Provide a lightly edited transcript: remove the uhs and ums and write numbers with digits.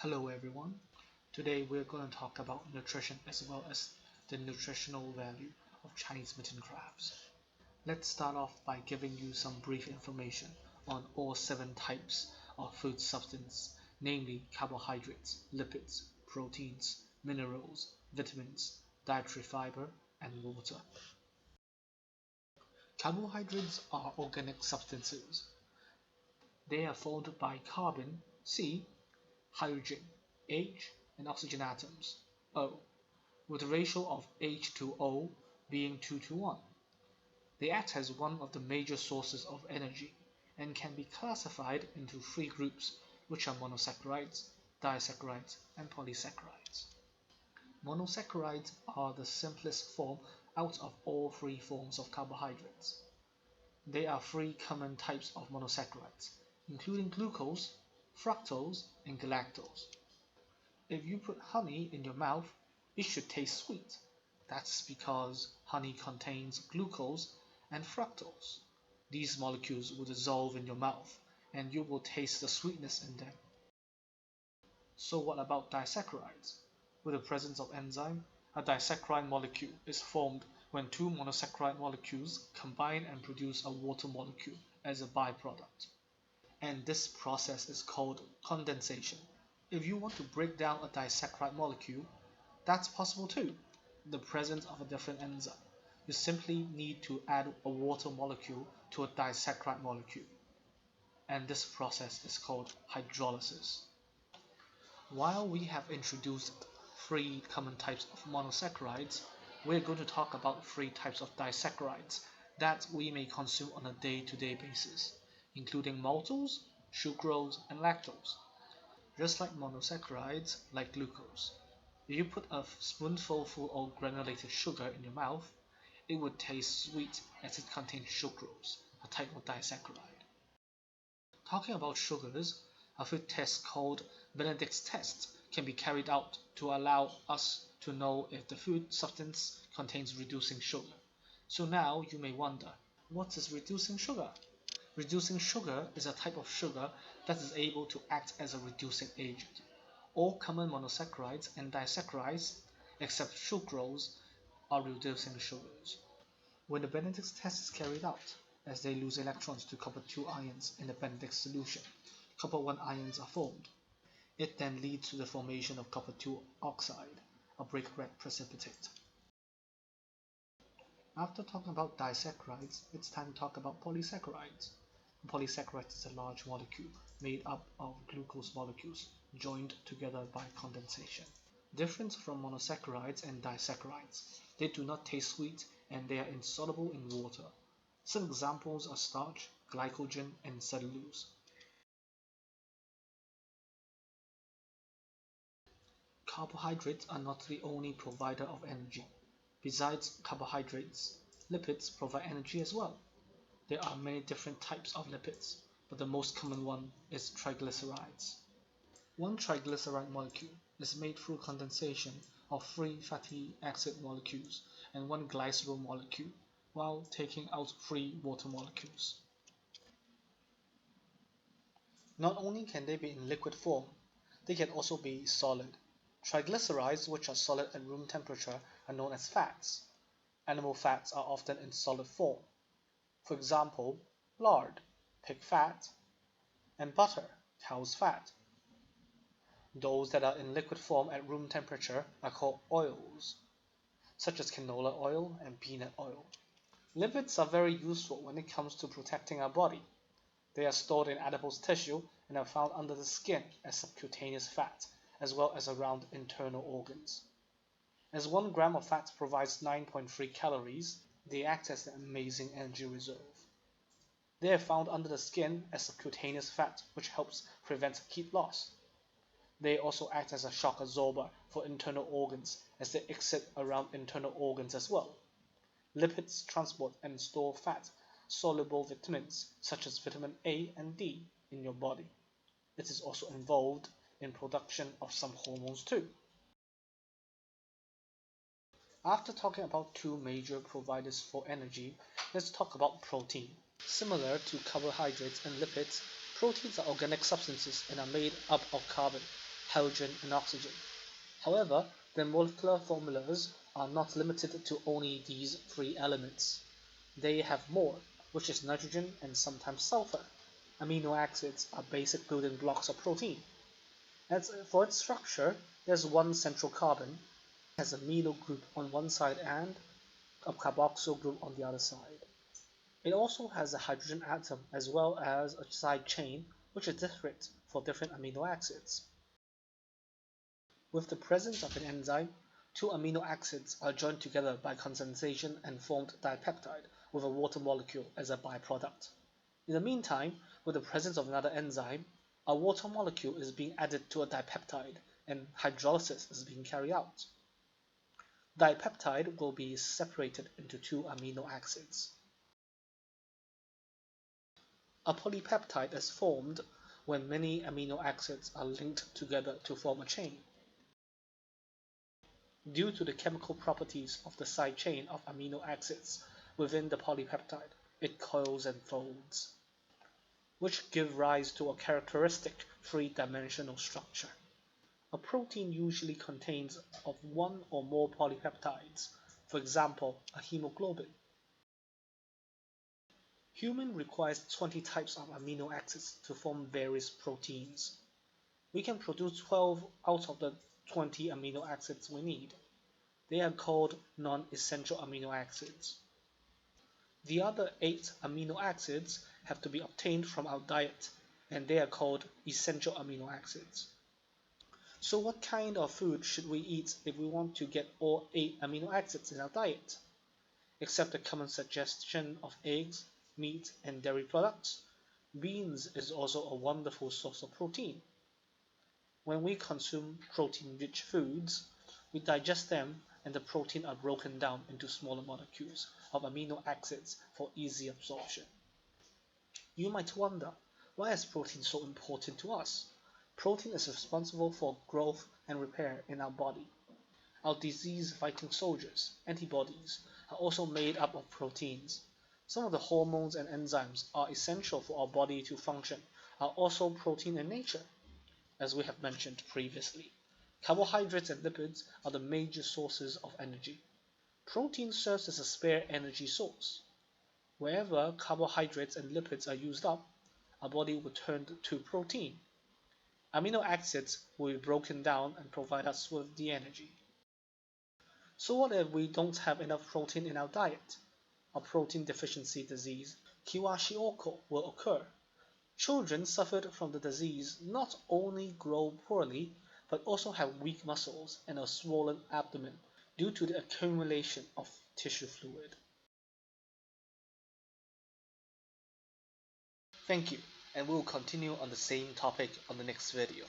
Hello everyone. Today we're going to talk about nutrition as well as the nutritional value of Chinese mitten crabs. Let's start off by giving you some brief information on all 7 types of food substance, namely carbohydrates, lipids, proteins, minerals, vitamins, dietary fiber, and water. Carbohydrates are organic substances. They are formed by carbon, C, hydrogen, H, and oxygen atoms, O, with a ratio of H to O being 2 to 1. They act as one of the major sources of energy and can be classified into 3 groups, which are monosaccharides, disaccharides, and polysaccharides. Monosaccharides are the simplest form out of all 3 forms of carbohydrates. There are 3 common types of monosaccharides, including glucose, fructose, and galactose. If you put honey in your mouth, it should taste sweet. That's because honey contains glucose and fructose. These molecules will dissolve in your mouth, and you will taste the sweetness in them. So what about disaccharides? With the presence of enzyme, a disaccharide molecule is formed when 2 monosaccharide molecules combine and produce a water molecule as a byproduct. And this process is called condensation. If you want to break down a disaccharide molecule, that's possible too, in the presence of a different enzyme. You simply need to add a water molecule to a disaccharide molecule, and this process is called hydrolysis. While we have introduced 3 common types of monosaccharides, we're going to talk about 3 types of disaccharides that we may consume on a day-to-day basis, including maltose, sucrose, and lactose. Just like monosaccharides, like glucose. If you put a spoonful full of granulated sugar in your mouth, it would taste sweet as it contains sucrose, a type of disaccharide. Talking about sugars, a food test called Benedict's test can be carried out to allow us to know if the food substance contains reducing sugar. So now you may wonder, what is reducing sugar? Reducing sugar is a type of sugar that is able to act as a reducing agent. All common monosaccharides and disaccharides, except sucrose, are reducing sugars. When the Benedict's test is carried out, as they lose electrons to copper-2 ions in the Benedict's solution, copper-1 ions are formed. It then leads to the formation of copper-2 oxide, a brick red precipitate. After talking about disaccharides, it's time to talk about polysaccharides. Polysaccharides is a large molecule made up of glucose molecules joined together by condensation. Different from monosaccharides and disaccharides, they do not taste sweet and they are insoluble in water. Some examples are starch, glycogen, and cellulose. Carbohydrates are not the only provider of energy. Besides carbohydrates, lipids provide energy as well. There are many different types of lipids, but the most common one is triglycerides. One triglyceride molecule is made through condensation of 3 fatty acid molecules and 1 glycerol molecule, while taking out 3 water molecules. Not only can they be in liquid form, they can also be solid. Triglycerides, which are solid at room temperature, are known as fats. Animal fats are often in solid form. For example, lard, pig fat, and butter, cow's fat. Those that are in liquid form at room temperature are called oils, such as canola oil and peanut oil. Lipids are very useful when it comes to protecting our body. They are stored in adipose tissue and are found under the skin as subcutaneous fat, as well as around internal organs. As 1 gram of fat provides 9.3 calories, they act as an amazing energy reserve. They are found under the skin as subcutaneous fat, which helps prevent heat loss. They also act as a shock absorber for internal organs as they exit around internal organs as well. Lipids transport and store fat-soluble vitamins such as vitamin A and D in your body. It is also involved in production of some hormones too. After talking about 2 major providers for energy, let's talk about protein. Similar to carbohydrates and lipids, proteins are organic substances and are made up of carbon, hydrogen, and oxygen. However, their molecular formulas are not limited to only these three elements. They have more, which is nitrogen and sometimes sulfur. Amino acids are basic building blocks of protein. As for its structure, there's one central carbon, has a amino group on one side and a carboxyl group on the other side. It also has a hydrogen atom as well as a side chain, which is different for different amino acids. With the presence of an enzyme, two amino acids are joined together by condensation and formed dipeptide with a water molecule as a byproduct. In the meantime, with the presence of another enzyme, a water molecule is being added to a dipeptide and hydrolysis is being carried out. Dipeptide will be separated into two amino acids. A polypeptide is formed when many amino acids are linked together to form a chain. Due to the chemical properties of the side chain of amino acids within the polypeptide, it coils and folds, which give rise to a characteristic three-dimensional structure. A protein usually contains of one or more polypeptides, for example, a hemoglobin. Human requires 20 types of amino acids to form various proteins. We can produce 12 out of the 20 amino acids we need. They are called non-essential amino acids. The other 8 amino acids have to be obtained from our diet, and they are called essential amino acids. So what kind of food should we eat if we want to get all 8 amino acids in our diet? Except the common suggestion of eggs, meat, and dairy products, beans is also a wonderful source of protein. When we consume protein-rich foods, we digest them and the protein are broken down into smaller molecules of amino acids for easy absorption. You might wonder, why is protein so important to us? Protein is responsible for growth and repair in our body. Our disease-fighting soldiers, antibodies, are also made up of proteins. Some of the hormones and enzymes are essential for our body to function are also protein in nature, as we have mentioned previously. Carbohydrates and lipids are the major sources of energy. Protein serves as a spare energy source. Wherever carbohydrates and lipids are used up, our body will turn to protein. Amino acids will be broken down and provide us with the energy. So what if we don't have enough protein in our diet? A protein deficiency disease, Kwashiorkor, will occur. Children suffered from the disease not only grow poorly, but also have weak muscles and a swollen abdomen due to the accumulation of tissue fluid. Thank you, and we will continue on the same topic on the next video.